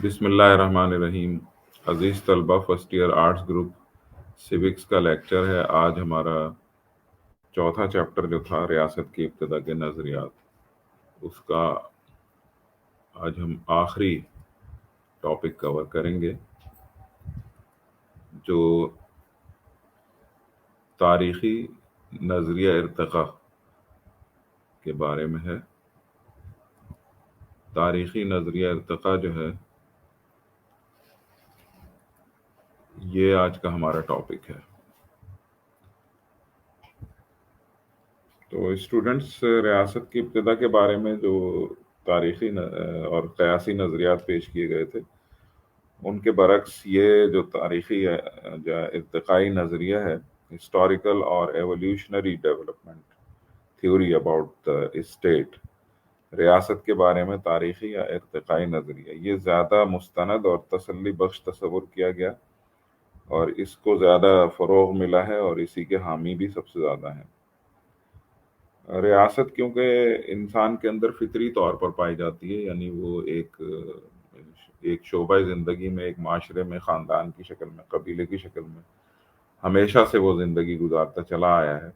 بسم اللہ الرحمن الرحیم۔ عزیز طلبہ، first year arts group civics کا لیکچر ہے۔ آج ہمارا چوتھا چیپٹر جو تھا ریاست کی ابتدا کے نظریات، اس کا آج ہم آخری ٹاپک کور کریں گے، جو تاریخی نظریہ ارتقاء کے بارے میں ہے۔ تاریخی نظریہ ارتقاء جو ہے یہ آج کا ہمارا ٹاپک ہے۔ تو اسٹوڈنٹس، ریاست کی ابتدا کے بارے میں جو تاریخی اور قیاسی نظریات پیش کیے گئے تھے، ان کے برعکس یہ جو تاریخی جو ارتقائی نظریہ ہے، ہسٹوریکل اور evolutionary development theory about the state, ریاست کے بارے میں تاریخی یا ارتقائی نظریہ، یہ زیادہ مستند اور تسلی بخش تصور کیا گیا اور اس کو زیادہ فروغ ملا ہے، اور اسی کے حامی بھی سب سے زیادہ ہیں۔ ریاست کیونکہ انسان کے اندر فطری طور پر پائی جاتی ہے، یعنی وہ ایک شعبہ زندگی میں، ایک معاشرے میں، خاندان کی شکل میں، قبیلے کی شکل میں ہمیشہ سے وہ زندگی گزارتا چلا آیا ہے،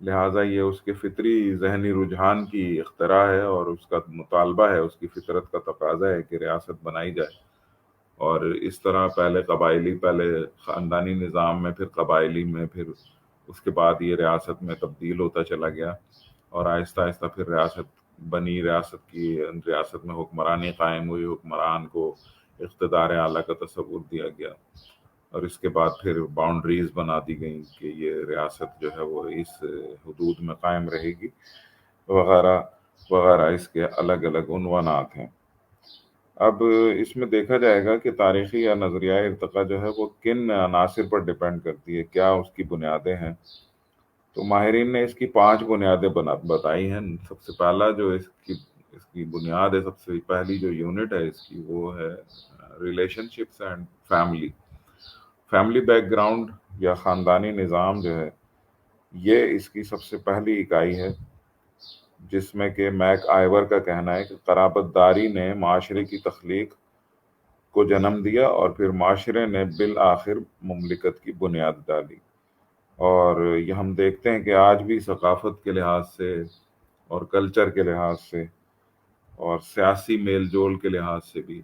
لہٰذا یہ اس کے فطری ذہنی رجحان کی اختراع ہے اور اس کا مطالبہ ہے، اس کی فطرت کا تقاضا ہے کہ ریاست بنائی جائے۔ اور اس طرح پہلے خاندانی نظام میں، پھر قبائلی میں، پھر اس کے بعد یہ ریاست میں تبدیل ہوتا چلا گیا، اور آہستہ آہستہ پھر ریاست بنی، ریاست میں حکمرانی قائم ہوئی، حکمران کو اقتدار اعلیٰ کا تصور دیا گیا، اور اس کے بعد پھر باؤنڈریز بنا دی گئیں کہ یہ ریاست جو ہے وہ اس حدود میں قائم رہے گی، وغیرہ وغیرہ۔ اس کے الگ الگ عنوانات ہیں۔ اب اس میں دیکھا جائے گا کہ تاریخی یا نظریہ ارتقاء جو ہے وہ کن عناصر پر ڈیپینڈ کرتی ہے، کیا اس کی بنیادیں ہیں۔ تو ماہرین نے اس کی 5 بنیادیں بتائی ہیں۔ سب سے پہلا جو اس کی بنیاد ہے، سب سے پہلی جو یونٹ ہے اس کی، وہ ہے relation ships and family back ground یا خاندانی نظام جو ہے، یہ اس کی سب سے پہلی اکائی ہے، جس میں کہ میک آئیور کا کہنا ہے کہ قرابت داری نے معاشرے کی تخلیق کو جنم دیا اور پھر معاشرے نے بالآخر مملکت کی بنیاد ڈالی۔ اور یہ ہم دیکھتے ہیں کہ آج بھی ثقافت کے لحاظ سے اور کلچر کے لحاظ سے اور سیاسی میل جول کے لحاظ سے بھی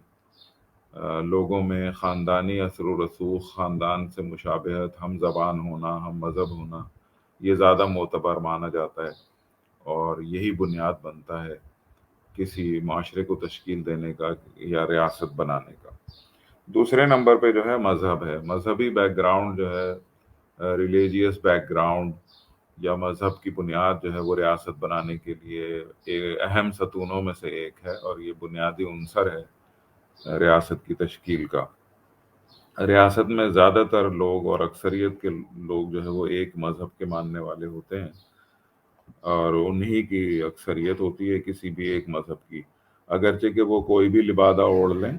لوگوں میں خاندانی اثر و رسوخ، خاندان سے مشابہت، ہم زبان ہونا، ہم مذہب ہونا، یہ زیادہ معتبر مانا جاتا ہے، اور یہی بنیاد بنتا ہے کسی معاشرے کو تشکیل دینے کا یا ریاست بنانے کا۔ دوسرے نمبر پہ جو ہے مذہب ہے۔ مذہبی بیک گراؤنڈ جو ہے، ریلیجیس بیک گراؤنڈ یا مذہب کی بنیاد جو ہے وہ ریاست بنانے کے لیے ایک اہم ستونوں میں سے ایک ہے، اور یہ بنیادی عنصر ہے ریاست کی تشکیل کا۔ ریاست میں زیادہ تر لوگ اور اکثریت کے لوگ جو ہے وہ ایک مذہب کے ماننے والے ہوتے ہیں، اور انہی کی اکثریت ہوتی ہے کسی بھی ایک مذہب کی، اگرچہ کہ وہ کوئی بھی لبادہ اوڑھ لیں،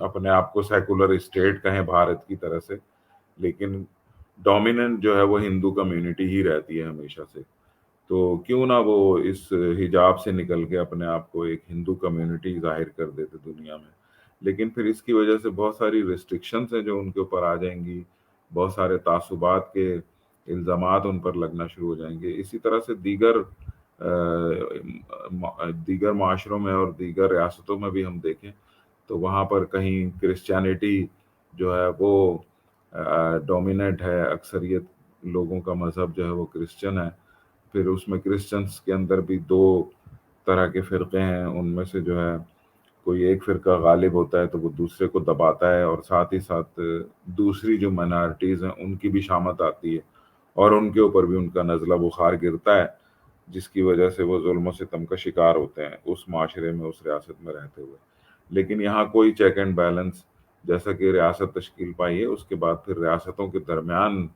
اپنے آپ کو سیکولر اسٹیٹ کہیں بھارت کی طرح سے، لیکن ڈومیننٹ جو ہے وہ ہندو کمیونٹی ہی رہتی ہے ہمیشہ سے۔ تو کیوں نہ وہ اس حجاب سے نکل کے اپنے آپ کو ایک ہندو کمیونٹی ظاہر کر دیتے دنیا میں، لیکن پھر اس کی وجہ سے بہت ساری ریسٹرکشنز ہیں جو ان کے اوپر آ جائیں گی، بہت سارے تعصبات کے الزامات ان پر لگنا شروع ہو جائیں گے۔ اسی طرح سے دیگر معاشروں میں اور دیگر ریاستوں میں بھی ہم دیکھیں تو وہاں پر کہیں کرسچینٹی جو ہے وہ ڈومیننٹ ہے، اکثریت لوگوں کا مذہب جو ہے وہ کرسچن ہے، پھر اس میں کرسچنس کے اندر بھی 2 طرح کے فرقے ہیں، ان میں سے جو ہے کوئی ایک فرقہ غالب ہوتا ہے تو وہ دوسرے کو دباتا ہے، اور ساتھ ہی ساتھ دوسری جو مائنارٹیز ہیں ان کی بھی شامت آتی ہے، اور ان کے اوپر بھی ان کا نزلہ بخار گرتا ہے، جس کی وجہ سے وہ ظلم و ستم کا شکار ہوتے ہیں اس معاشرے میں، اس ریاست میں رہتے ہوئے۔ لیکن یہاں کوئی چیک اینڈ بیلنس، جیسا کہ ریاست تشکیل پائی ہے اس کے بعد پھر ریاستوں کے درمیان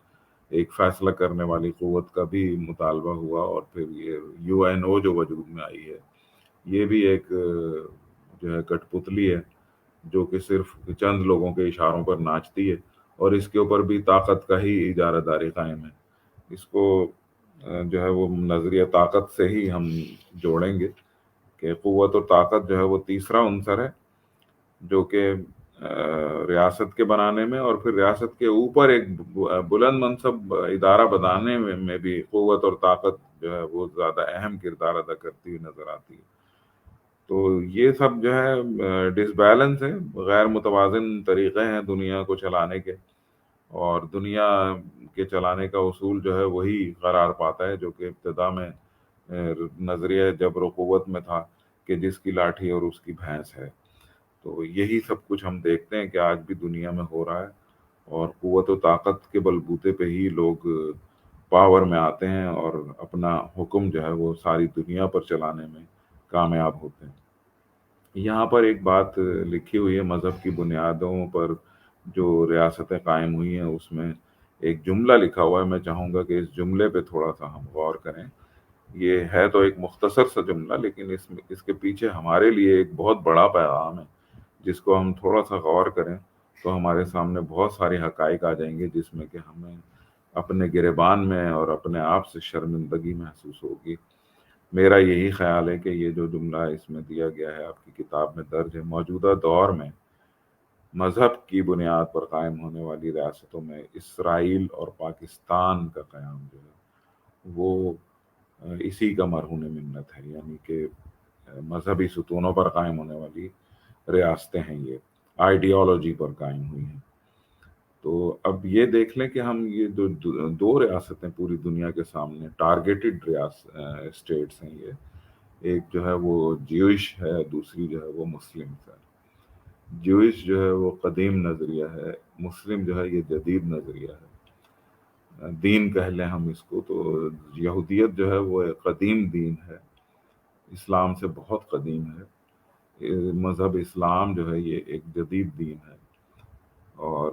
ایک فیصلہ کرنے والی قوت کا بھی مطالبہ ہوا، اور پھر یہ یو این او جو وجود میں آئی ہے، یہ بھی ایک جو ہے کٹ پتلی ہے جو کہ صرف چند لوگوں کے اشاروں پر ناچتی ہے، اور اس کے اوپر بھی طاقت کا ہی اجارہ داری قائم ہے۔ اس کو جو ہے وہ نظریہ طاقت سے ہی ہم جوڑیں گے کہ قوت اور طاقت جو ہے وہ تیسرا عنصر ہے جو کہ ریاست کے بنانے میں اور پھر ریاست کے اوپر ایک بلند منصب ادارہ بنانے میں بھی قوت اور طاقت جو ہے وہ زیادہ اہم کردار ادا کرتی ہوئی نظر آتی ہے. تو یہ سب جو ہے ڈس بیلنس ہے، غیر متوازن طریقے ہیں دنیا کو چلانے کے، اور دنیا کے چلانے کا اصول جو ہے وہی قرار پاتا ہے جو کہ ابتدا میں نظریہ جبر و قوت میں تھا کہ جس کی لاٹھی اور اس کی بھینس ہے. تو یہی سب کچھ ہم دیکھتے ہیں کہ آج بھی دنیا میں ہو رہا ہے، اور قوت و طاقت کے بلبوتے پہ ہی لوگ پاور میں آتے ہیں اور اپنا حکم جو ہے وہ ساری دنیا پر چلانے میں کامیاب ہوتے ہیں. یہاں پر ایک بات لکھی ہوئی ہے، مذہب کی بنیادوں پر جو ریاستیں قائم ہوئی ہیں اس میں ایک جملہ لکھا ہوا ہے. میں چاہوں گا کہ اس جملے پہ تھوڑا سا ہم غور کریں. یہ ہے تو ایک مختصر سا جملہ، لیکن اس کے پیچھے ہمارے لیے ایک بہت بڑا پیغام ہے، جس کو ہم تھوڑا سا غور کریں تو ہمارے سامنے بہت سارے حقائق آ جائیں گے، جس میں کہ ہمیں اپنے گریبان میں اور اپنے آپ سے شرمندگی محسوس ہوگی. میرا یہی خیال ہے کہ یہ جو جملہ اس میں دیا گیا ہے، آپ کی کتاب میں درج ہے، موجودہ دور میں مذہب کی بنیاد پر قائم ہونے والی ریاستوں میں اسرائیل اور پاکستان کا قیام جو ہے وہ اسی کا مرہون منت ہے. یعنی کہ مذہبی ستونوں پر قائم ہونے والی ریاستیں ہیں، یہ آئیڈیالوجی پر قائم ہوئی ہیں. تو اب یہ دیکھ لیں کہ ہم یہ دو ریاستیں پوری دنیا کے سامنے ٹارگیٹڈ اسٹیٹس ہیں. یہ ایک جو ہے وہ جیوش ہے، دوسری جو ہے وہ مسلم ہے. جوئش جو ہے وہ قدیم نظریہ ہے، مسلم جو ہے یہ جدید نظریہ ہے. دین کہہ لیں ہم اس کو تو یہودیت جو ہے وہ ایک قدیم دین ہے، اسلام سے بہت قدیم ہے. مذہب اسلام جو ہے یہ ایک جدید دین ہے. اور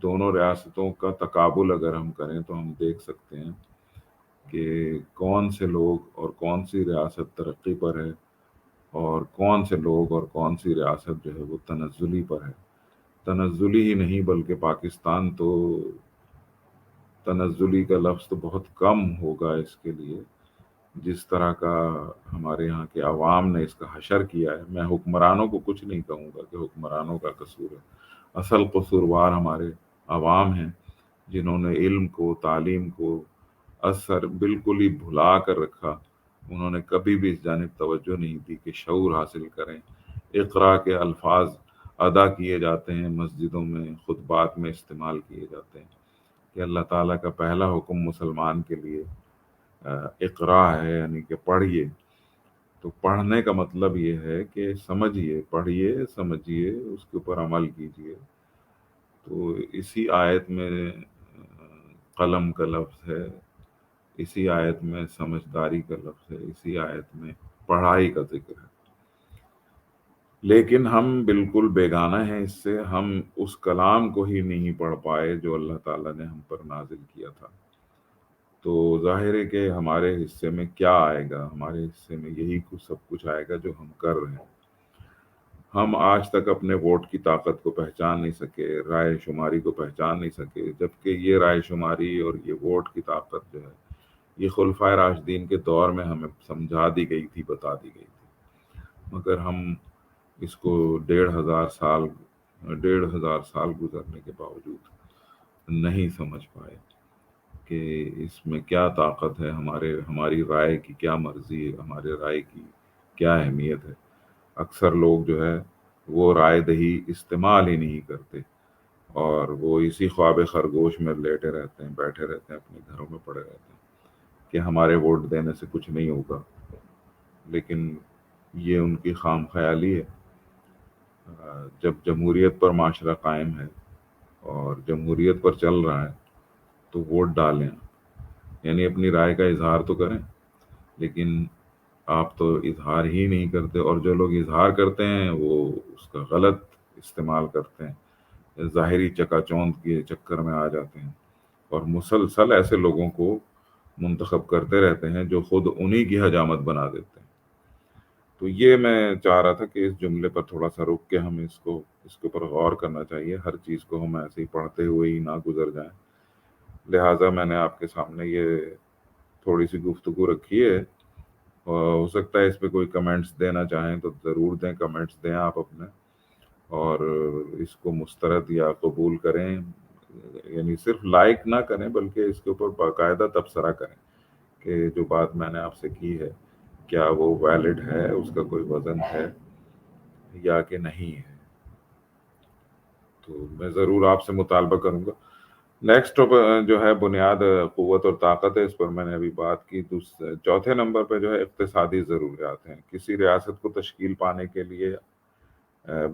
دونوں ریاستوں کا تقابل اگر ہم کریں تو ہم دیکھ سکتے ہیں کہ کون سے لوگ اور کون سی ریاست ترقی پر ہے، اور کون سے لوگ اور کون سی ریاست جو ہے وہ تنزلی پر ہے. تنزلی ہی نہیں بلکہ پاکستان تو تنزلی کا لفظ تو بہت کم ہوگا اس کے لیے، جس طرح کا ہمارے یہاں کے عوام نے اس کا حشر کیا ہے. میں حکمرانوں کو کچھ نہیں کہوں گا کہ حکمرانوں کا قصور ہے، اصل قصوروار ہمارے عوام ہیں، جنہوں نے علم کو، تعلیم کو اثر بالکل ہی بھلا کر رکھا. انہوں نے کبھی بھی اس جانب توجہ نہیں دی کہ شعور حاصل کریں. اقرا کے الفاظ ادا کیے جاتے ہیں مسجدوں میں، خطبات میں استعمال کیے جاتے ہیں کہ اللہ تعالیٰ کا پہلا حکم مسلمان کے لیے اقرا ہے، یعنی کہ پڑھیے. تو پڑھنے کا مطلب یہ ہے کہ سمجھیے، پڑھیے، سمجھیے، اس کے اوپر عمل کیجیے. تو اسی آیت میں قلم کا لفظ ہے، اسی آیت میں سمجھداری کا لفظ ہے، اسی آیت میں پڑھائی کا ذکر ہے. لیکن ہم بالکل بیگانہ ہیں اس سے. ہم اس کلام کو ہی نہیں پڑھ پائے جو اللہ تعالیٰ نے ہم پر نازل کیا تھا. تو ظاہر ہے کہ ہمارے حصے میں کیا آئے گا؟ ہمارے حصے میں یہی سب کچھ آئے گا جو ہم کر رہے ہیں. ہم آج تک اپنے ووٹ کی طاقت کو پہچان نہیں سکے، رائے شماری کو پہچان نہیں سکے، جبکہ یہ رائے شماری اور یہ ووٹ کی طاقت جو ہے یہ خلفائے راشدین کے دور میں ہمیں سمجھا دی گئی تھی، بتا دی گئی تھی. مگر ہم اس کو 1,500 سال گزرنے کے باوجود نہیں سمجھ پائے کہ اس میں کیا طاقت ہے، ہماری رائے کی کیا مرضی ہے، ہمارے رائے کی کیا اہمیت ہے. اکثر لوگ جو ہے وہ رائے دہی استعمال ہی نہیں کرتے، اور وہ اسی خواب خرگوش میں لیٹے رہتے ہیں، بیٹھے رہتے ہیں، اپنے گھروں میں پڑے رہتے ہیں کہ ہمارے ووٹ دینے سے کچھ نہیں ہوگا. لیکن یہ ان کی خام خیالی ہے. جب جمہوریت پر معاشرہ قائم ہے اور جمہوریت پر چل رہا ہے تو ووٹ ڈالیں، یعنی اپنی رائے کا اظہار تو کریں. لیکن آپ تو اظہار ہی نہیں کرتے، اور جو لوگ اظہار کرتے ہیں وہ اس کا غلط استعمال کرتے ہیں، ظاہری چکا چوند کے چکر میں آ جاتے ہیں، اور مسلسل ایسے لوگوں کو منتخب کرتے رہتے ہیں جو خود انہی کی حجامت بنا دیتے ہیں. تو یہ میں چاہ رہا تھا کہ اس جملے پر تھوڑا سا رک کے ہم اس کے اوپر غور کرنا چاہیے. ہر چیز کو ہم ایسے ہی پڑھتے ہوئے ہی نہ گزر جائیں. لہٰذا میں نے آپ کے سامنے یہ تھوڑی سی گفتگو رکھی ہے. ہو سکتا ہے اس پہ کوئی کمنٹس دینا چاہیں تو ضرور دیں، کمنٹس دیں آپ اپنے. اور اس کو مسترد یا قبول کریں، یعنی صرف لائک نہ کریں بلکہ اس کے اوپر باقاعدہ تبصرہ کریں کہ جو بات میں نے آپ سے کی ہے کیا وہ ویلڈ ہے، اس کا کوئی وزن ہے یا کہ نہیں ہے۔ تو میں ضرور آپ سے مطالبہ کروں گا۔ نیکسٹ جو ہے بنیاد قوت اور طاقت ہے، اس پر میں نے ابھی بات کی۔ چوتھے نمبر پہ جو ہے اقتصادی ضروریات ہیں۔ کسی ریاست کو تشکیل پانے کے لیے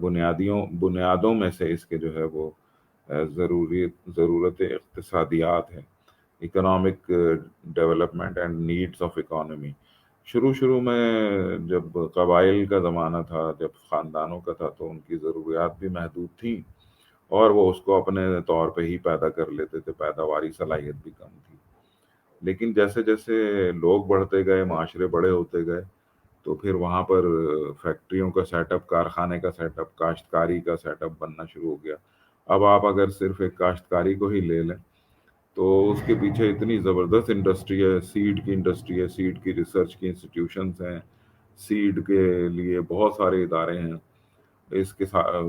بنیادوں میں سے اس کے جو ہے وہ ضرورت اقتصادیات ہیں، economic development and needs of economy. شروع میں جب قبائل کا زمانہ تھا، جب خاندانوں کا تھا، تو ان کی ضروریات بھی محدود تھیں اور وہ اس کو اپنے طور پہ ہی پیدا کر لیتے تھے، پیداواری صلاحیت بھی کم تھی۔ لیکن جیسے جیسے لوگ بڑھتے گئے، معاشرے بڑے ہوتے گئے، تو پھر وہاں پر فیکٹریوں کا سیٹ اپ، کارخانے کا سیٹ اپ، کاشتکاری کا سیٹ اپ بننا شروع ہو گیا۔ اب آپ اگر صرف ایک کاشتکاری کو ہی لے لیں تو اس کے پیچھے اتنی زبردست انڈسٹری ہے، سیڈ کی انڈسٹری ہے، سیڈ کی ریسرچ کی انسٹیٹیوشنز ہیں، سیڈ کے لیے بہت سارے ادارے ہیں۔ اس کے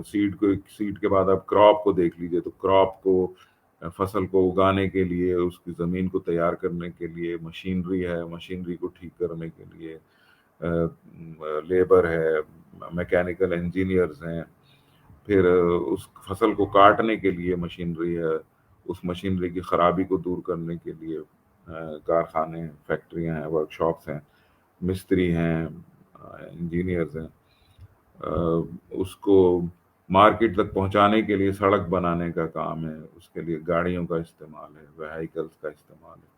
سیڈ کے بعد آپ کراپ کو دیکھ لیجئے، تو کراپ کو، فصل کو اگانے کے لیے، اس کی زمین کو تیار کرنے کے لیے مشینری ہے، مشینری کو ٹھیک کرنے کے لیے لیبر ہے، میکینیکل انجینئرز ہیں، پھر اس فصل کو کاٹنے کے لیے مشینری ہے، اس مشینری کی خرابی کو دور کرنے کے لیے کارخانے ہیں، فیکٹریاں ہیں، ورک شاپس ہیں، مستری ہیں، انجینئرز ہیں۔ اس کو مارکیٹ تک پہنچانے کے لیے سڑک بنانے کا کام ہے، اس کے لیے گاڑیوں کا استعمال ہے، وہیکلس کا استعمال ہے۔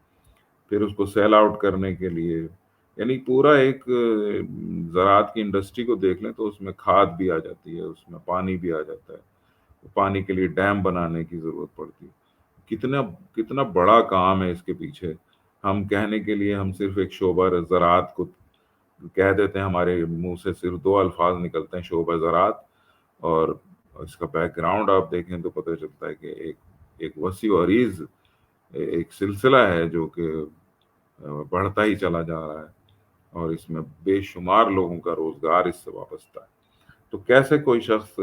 پھر اس کو سیل آؤٹ کرنے کے لیے، یعنی پورا ایک زراعت کی انڈسٹری کو دیکھ لیں تو اس میں کھاد بھی آ جاتی ہے، اس میں پانی بھی آ جاتا ہے، پانی کے لیے ڈیم بنانے کی ضرورت پڑتی ہے۔ کتنا کتنا بڑا کام ہے اس کے پیچھے۔ ہم کہنے کے لیے ہم صرف ایک شعبہ زراعت کو کہہ دیتے ہیں، ہمارے منہ سے صرف دو الفاظ نکلتے ہیں، شعبہ زراعت، اور اس کا بیک گراؤنڈ آپ دیکھیں تو پتہ چلتا ہے کہ ایک وسیع و عریض ایک سلسلہ ہے جو کہ بڑھتا ہی چلا جا رہا ہے، اور اس میں بے شمار لوگوں کا روزگار اس سے وابستہ ہے۔ تو کیسے کوئی شخص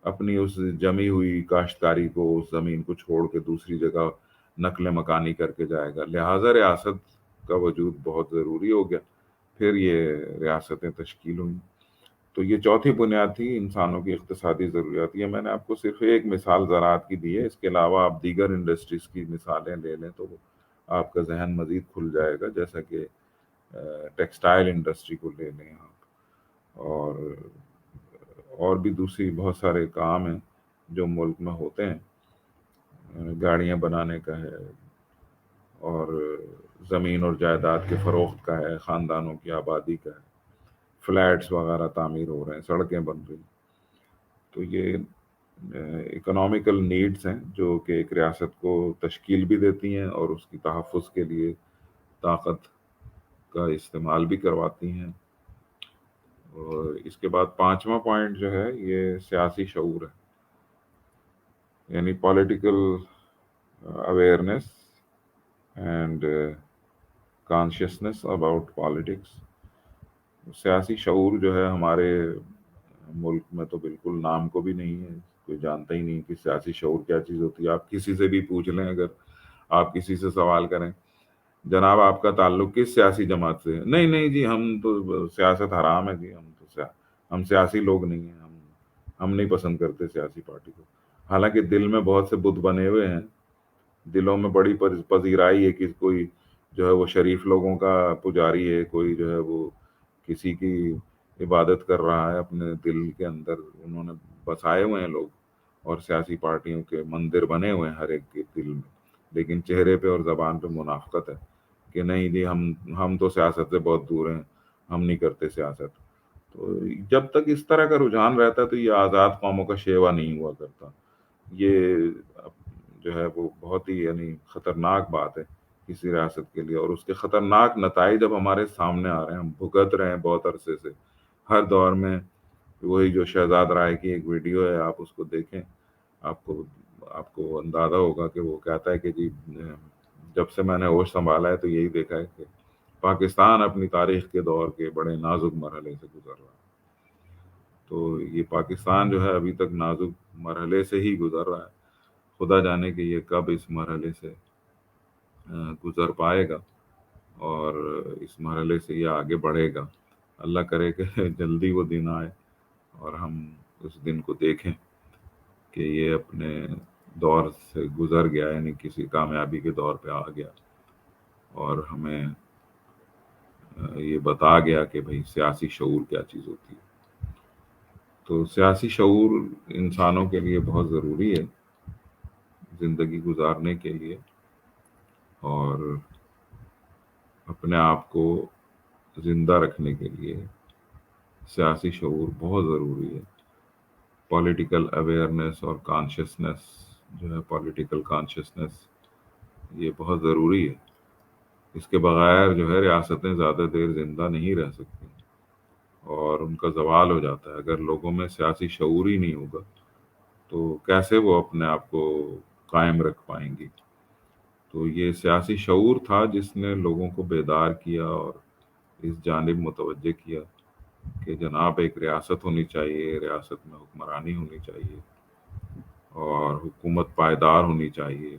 اپنی اس جمی ہوئی کاشتکاری کو، اس زمین کو چھوڑ کے دوسری جگہ نقل مکانی کر کے جائے گا؟ لہٰذا ریاست کا وجود بہت ضروری ہو گیا، پھر یہ ریاستیں تشکیل ہوئیں۔ تو یہ چوتھی بنیاد تھی انسانوں کی اقتصادی ضروریات۔ یہ میں نے آپ کو صرف ایک مثال زراعت کی دی ہے، اس کے علاوہ آپ دیگر انڈسٹریز کی مثالیں لے لیں تو آپ کا ذہن مزید کھل جائے گا، جیسا کہ ٹیکسٹائل انڈسٹری کو لے لیں آپ، اور بھی دوسری بہت سارے کام ہیں جو ملک میں ہوتے ہیں، گاڑیاں بنانے کا ہے، اور زمین اور جائیداد کے فروخت کا ہے، خاندانوں کی آبادی کا ہے، فلیٹس وغیرہ تعمیر ہو رہے ہیں، سڑکیں بن رہی ہیں۔ تو یہ اکنامیکل نیڈز ہیں جو کہ ایک ریاست کو تشکیل بھی دیتی ہیں اور اس کی تحفظ کے لیے طاقت کا استعمال بھی کرواتی ہیں۔ اور اس کے بعد پانچواں پوائنٹ جو ہے یہ سیاسی شعور ہے، یعنی political awareness and consciousness about politics. سیاسی شعور جو ہے ہمارے ملک میں تو بالکل نام کو بھی نہیں ہے، کوئی جانتا ہی نہیں کہ سیاسی شعور کیا چیز ہوتی ہے۔ آپ کسی سے بھی پوچھ لیں، اگر آپ کسی سے سوال کریں، جناب آپ کا تعلق کس سیاسی جماعت سے ہے؟ نہیں نہیں جی، ہم تو سیاست حرام ہے جی، ہم سیاسی لوگ نہیں ہیں، ہم نہیں پسند کرتے سیاسی پارٹی کو۔ حالانکہ دل میں بہت سے بت بنے ہوئے ہیں، دلوں میں بڑی پذیرائی ہے کہ کوئی جو ہے وہ شریف لوگوں کا پجاری ہے، کوئی جو ہے وہ کسی کی عبادت کر رہا ہے اپنے دل کے اندر، انہوں نے بسائے ہوئے ہیں لوگ، اور سیاسی پارٹیوں کے مندر بنے ہوئے ہیں ہر ایک کے دل میں، لیکن چہرے پہ اور زبان پہ منافقت ہے کہ نہیں جی، ہم تو سیاست سے بہت دور ہیں، ہم نہیں کرتے سیاست۔ تو جب تک اس طرح کا رجحان رہتا ہے تو یہ آزاد قوموں کا شیوا نہیں ہوا کرتا۔ یہ جو ہے وہ بہت ہی یعنی خطرناک بات ہے کسی ریاست کے لیے، اور اس کے خطرناک نتائج اب ہمارے سامنے آ رہے ہیں، ہم بھگت رہے ہیں بہت عرصے سے، ہر دور میں۔ وہی جو شہزاد رائے کی ایک ویڈیو ہے، آپ اس کو دیکھیں، آپ کو اندازہ ہوگا کہ وہ کہتا ہے کہ جی جب سے میں نے ہوش سنبھالا ہے تو یہی دیکھا ہے کہ پاکستان اپنی تاریخ کے دور کے بڑے نازک مرحلے سے گزر رہا ہے۔ تو یہ پاکستان جو ہے ابھی تک نازک مرحلے سے ہی گزر رہا ہے. خدا جانے کہ یہ کب اس مرحلے سے گزر پائے گا اور اس مرحلے سے یہ آگے بڑھے گا. اللہ کرے کہ جلدی وہ دن آئے اور ہم اس دن کو دیکھیں کہ یہ اپنے دور سے گزر گیا، یعنی کسی کامیابی کے دور پہ آ گیا اور ہمیں یہ بتا گیا کہ بھئی سیاسی شعور کیا چیز ہوتی ہے. تو سیاسی شعور انسانوں کے لیے بہت ضروری ہے زندگی گزارنے کے لیے، اور اپنے آپ کو زندہ رکھنے کے لیے سیاسی شعور بہت ضروری ہے. پولیٹیکل اویئرنیس اور کانشیسنس جو ہے، پولیٹیکل کانشیسنس، یہ بہت ضروری ہے. اس کے بغیر جو ہے ریاستیں زیادہ دیر زندہ نہیں رہ سکتی اور ان کا زوال ہو جاتا ہے. اگر لوگوں میں سیاسی شعور ہی نہیں ہوگا تو کیسے وہ اپنے آپ کو قائم رکھ پائیں گی؟ تو یہ سیاسی شعور تھا جس نے لوگوں کو بیدار کیا اور اس جانب متوجہ کیا کہ جناب ایک ریاست ہونی چاہیے، ریاست میں حکمرانی ہونی چاہیے اور حکومت پائیدار ہونی چاہیے.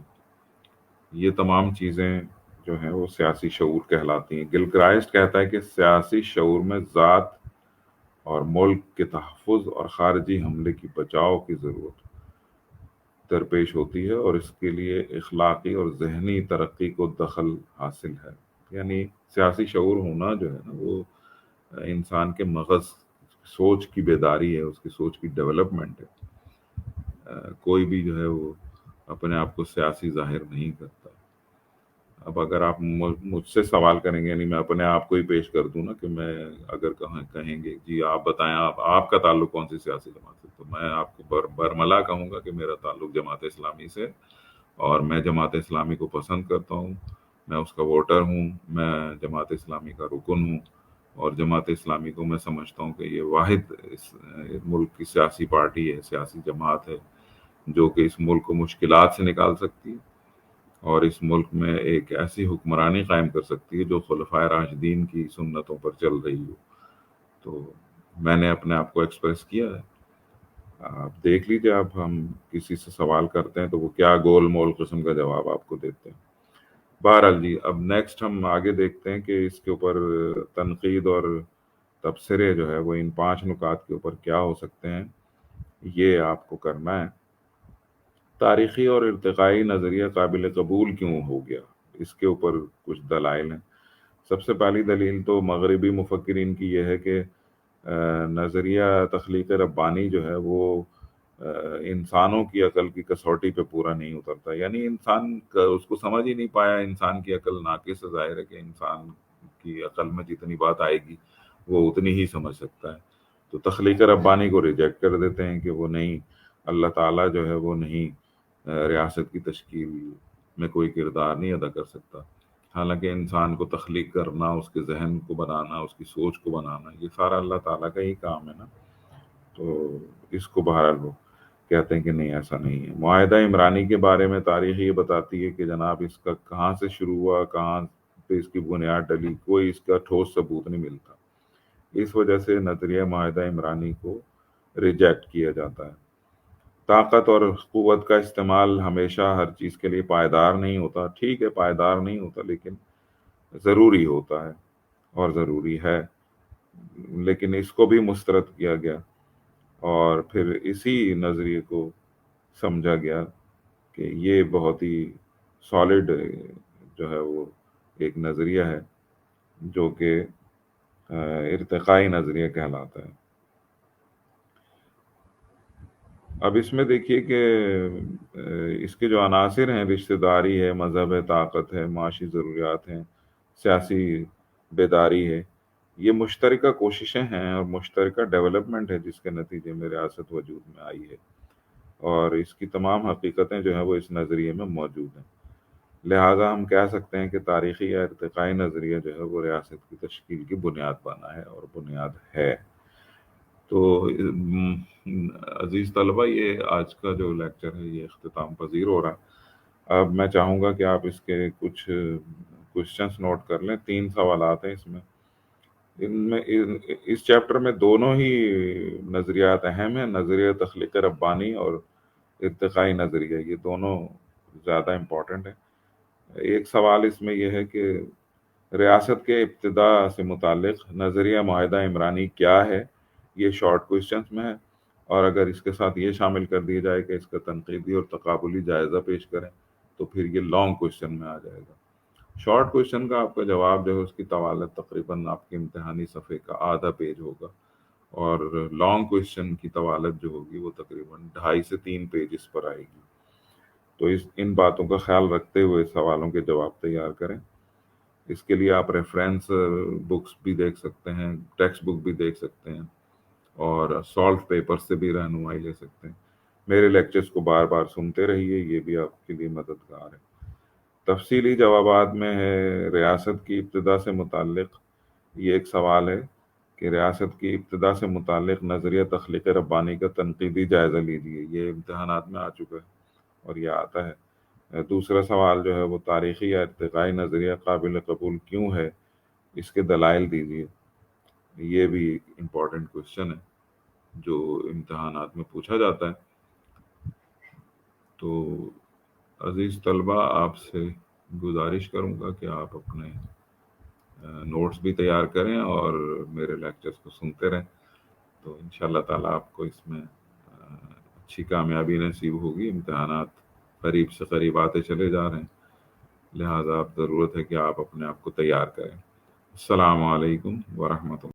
یہ تمام چیزیں جو ہیں وہ سیاسی شعور کہلاتی ہیں. گل کرائسٹ کہتا ہے کہ سیاسی شعور میں ذات اور ملک کے تحفظ اور خارجی حملے کی بچاؤ کی ضرورت درپیش ہوتی ہے، اور اس کے لیے اخلاقی اور ذہنی ترقی کو دخل حاصل ہے. یعنی سیاسی شعور ہونا جو ہے نا، وہ انسان کے مغز سوچ کی بیداری ہے، اس کی سوچ کی ڈیولپمنٹ ہے. کوئی بھی جو ہے وہ اپنے آپ کو سیاسی ظاہر نہیں کرتا. اب اگر آپ مجھ سے سوال کریں گے، یعنی میں اپنے آپ کو ہی پیش کر دوں نا کہ میں اگر کہیں گے جی آپ بتائیں آپ کا تعلق کون سی سیاسی جماعت سے، تو میں آپ کو برملا کہوں گا کہ میرا تعلق جماعت اسلامی سے، اور میں جماعت اسلامی کو پسند کرتا ہوں، میں اس کا ووٹر ہوں، میں جماعت اسلامی کا رکن ہوں، اور جماعت اسلامی کو میں سمجھتا ہوں کہ یہ واحد اس ملک کی سیاسی پارٹی ہے، سیاسی جماعت ہے جو کہ اس ملک کو مشکلات سے نکال سکتی ہے اور اس ملک میں ایک ایسی حکمرانی قائم کر سکتی ہے جو خلفائے راشدین کی سنتوں پر چل رہی ہو. تو میں نے اپنے آپ کو ایکسپریس کیا ہے. آپ دیکھ لیجیے، اب ہم کسی سے سوال کرتے ہیں تو وہ کیا گول مول قسم کا جواب آپ کو دیتے ہیں. بہرحال جی، اب نیکسٹ ہم آگے دیکھتے ہیں کہ اس کے اوپر تنقید اور تبصرے جو ہے وہ ان 5 نکات کے اوپر کیا ہو سکتے ہیں. یہ آپ کو کرنا ہے. تاریخی اور ارتقائی نظریہ قابل قبول کیوں ہو گیا، اس کے اوپر کچھ دلائل ہیں. سب سے پہلی دلیل تو مغربی مفکرین کی یہ ہے کہ نظریہ تخلیق ربانی جو ہے وہ انسانوں کی عقل کی کسوٹی پہ پورا نہیں اترتا. یعنی انسان اس کو سمجھ ہی نہیں پایا. انسان کی عقل ناقص ہے. ظاہر ہے کہ انسان کی عقل میں جتنی بات آئے گی وہ اتنی ہی سمجھ سکتا ہے. تو تخلیق ربانی کو ریجیکٹ کر دیتے ہیں کہ وہ نہیں، اللہ تعالیٰ جو ہے وہ نہیں ریاست کی تشکیل میں کوئی کردار نہیں ادا کر سکتا. حالانکہ انسان کو تخلیق کرنا، اس کے ذہن کو بنانا، اس کی سوچ کو بنانا، یہ سارا اللہ تعالیٰ کا ہی کام ہے نا. تو اس کو بہرحال وہ کہتے ہیں کہ نہیں، ایسا نہیں ہے. معاہدہ عمرانی کے بارے میں تاریخ یہ بتاتی ہے کہ جناب اس کا کہاں سے شروع ہوا، کہاں پہ اس کی بنیاد ڈلی، کوئی اس کا ٹھوس ثبوت نہیں ملتا. اس وجہ سے نظریہ معاہدہ عمرانی کو ریجیکٹ کیا جاتا ہے. طاقت اور قوت کا استعمال ہمیشہ ہر چیز کے لیے پائیدار نہیں ہوتا. ٹھیک ہے، پائیدار نہیں ہوتا لیکن ضروری ہوتا ہے اور ضروری ہے. لیکن اس کو بھی مسترد کیا گیا اور پھر اسی نظریے کو سمجھا گیا کہ یہ بہت ہی سالڈ جو ہے وہ ایک نظریہ ہے جو کہ ارتقائی نظریہ کہلاتا ہے. اب اس میں دیکھیے کہ اس کے جو عناصر ہیں، رشتہ داری ہے، مذہب ہے، طاقت ہے، معاشی ضروریات ہیں، سیاسی بیداری ہے، یہ مشترکہ کوششیں ہیں اور مشترکہ ڈیولپمنٹ ہے جس کے نتیجے میں ریاست وجود میں آئی ہے، اور اس کی تمام حقیقتیں جو ہیں وہ اس نظریے میں موجود ہیں. لہٰذا ہم کہہ سکتے ہیں کہ تاریخی یا ارتقائی نظریہ جو ہے وہ ریاست کی تشکیل کی بنیاد بنا ہے اور بنیاد ہے. تو عزیز طلبہ، یہ آج کا جو لیکچر ہے یہ اختتام پذیر ہو رہا ہے. اب میں چاہوں گا کہ آپ اس کے کچھ کوشچنس نوٹ کر لیں. 3 سوالات ہیں اس میں. ان میں اس چیپٹر میں دونوں ہی نظریات اہم ہیں، نظریہ تخلیق ربانی اور ارتقائی نظریہ، یہ دونوں زیادہ امپورٹنٹ ہے۔ ایک سوال اس میں یہ ہے کہ ریاست کے ابتدا سے متعلق نظریہ معاہدہ عمرانی کیا ہے، یہ شارٹ کوشچنس میں ہے، اور اگر اس کے ساتھ یہ شامل کر دیا جائے کہ اس کا تنقیدی اور تقابلی جائزہ پیش کریں تو پھر یہ لانگ کوشچن میں آ جائے گا۔ شارٹ کوشچن کا آپ کا جواب جو ہے اس کی طوالت تقریباً آپ کے امتحانی صفحے کا آدھا پیج ہوگا، اور لانگ کوشچن کی طوالت جو ہوگی وہ تقریباً 2.5 سے 3 پیجز پر آئے گی۔ تو ان باتوں کا خیال رکھتے ہوئے سوالوں کے جواب تیار کریں۔ اس کے لیے آپ ریفرنس بکس بھی دیکھ سکتے ہیں، ٹیکسٹ بک بھی دیکھ سکتے ہیں، اور سالو پیپر سے بھی رہنمائی لے سکتے ہیں۔ میرے لیکچرز کو بار بار سنتے رہیے، یہ بھی آپ کے لیے مددگار ہے۔ تفصیلی جوابات میں ہے ریاست کی ابتدا سے متعلق، یہ ایک سوال ہے کہ ریاست کی ابتدا سے متعلق نظریہ تخلیق ربانی کا تنقیدی جائزہ لیجیے، یہ امتحانات میں آ چکا ہے اور یہ آتا ہے۔ دوسرا سوال جو ہے وہ تاریخی یا ارتقائی نظریہ قابل قبول کیوں ہے، اس کے دلائل دیجیے، یہ بھی ایک امپورٹنٹ کوشچن ہے جو امتحانات میں پوچھا جاتا ہے۔ تو عزیز طلبہ، آپ سے گزارش کروں گا کہ آپ اپنے نوٹس بھی تیار کریں اور میرے لیکچرز کو سنتے رہیں، تو ان شاء اللہ تعالیٰ آپ کو اس میں اچھی کامیابی نصیب ہوگی۔ امتحانات قریب سے قریب آتے چلے جا رہے ہیں، لہٰذا اب ضرورت ہے کہ آپ اپنے آپ کو تیار کریں۔ السلام علیکم ورحمۃ اللہ۔